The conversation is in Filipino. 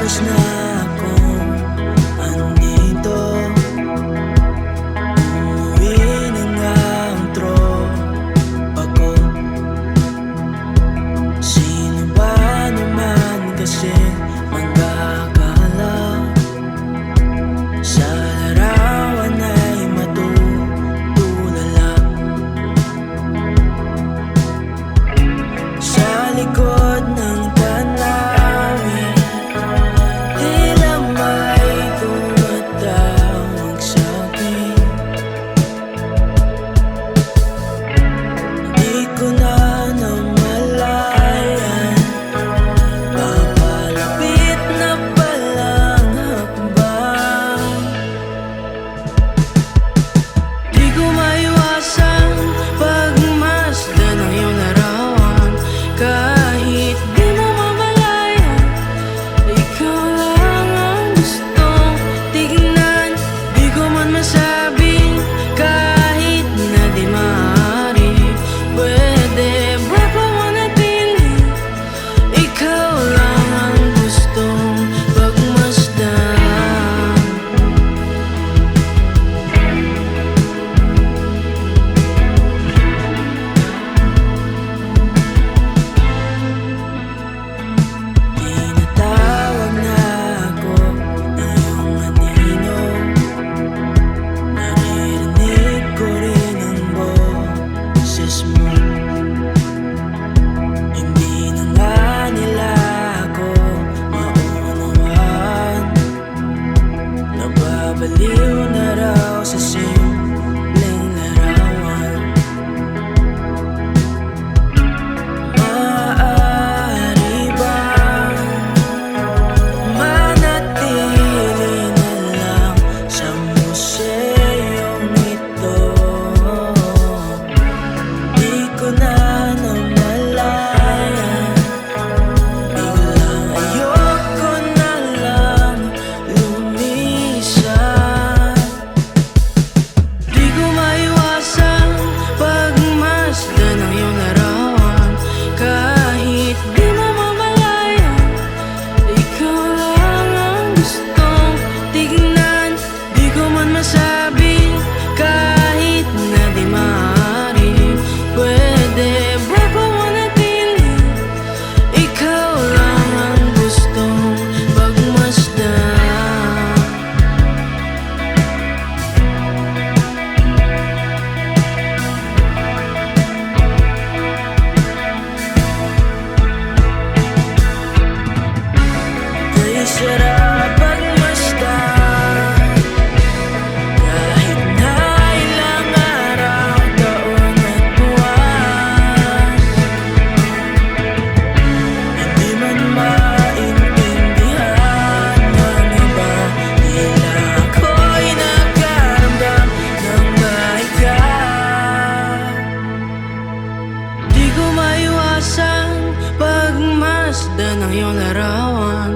Tapos na akong andito, umuwi na nga ang tropa ko. Sino ba naman kasi magkakala sa larawan ay matutulala? Sa likod ng tanawin, tila may tumatawag sa'kin. Di ko na namalayan, papalapit na palang hakbang. Di ko maiwasan pagmasdan ng iyong larawan. Kahit di mo mamalayan, ikaw lang ang gustong tignan. Di ko man masabi kahit na di maaari. Pwede ba pamanatili? Ikaw lang ang gustong pagmasdan. Tinatawag na ako ng iyong anino, naririnig ko rin ang boses mo. Hindi na nga nila ako maunawaan, nababaliw na raw sa simpleng larawan. Maaari bang manatili na lang sa museyong ito? Di ko na namalayan, biglang ayoko na lang lumisan. Di ko maiwasan pagmasdan ng iyong larawan. Kahit di mo mamalayan, ikaw lang ang gustong tignan. Di ko man masabi kahit na di maaari. Pwede ba pamanatili? Ikaw lang ang gustong pagmasdan. Kay sarap pagmasdan, kahit na ilang araw, taon at buwan. Hindi man maintindihan ng iba, tila ako'y nagkaramdam ng baika. Di ko maiwasan pagmasdan ng iyong larawan.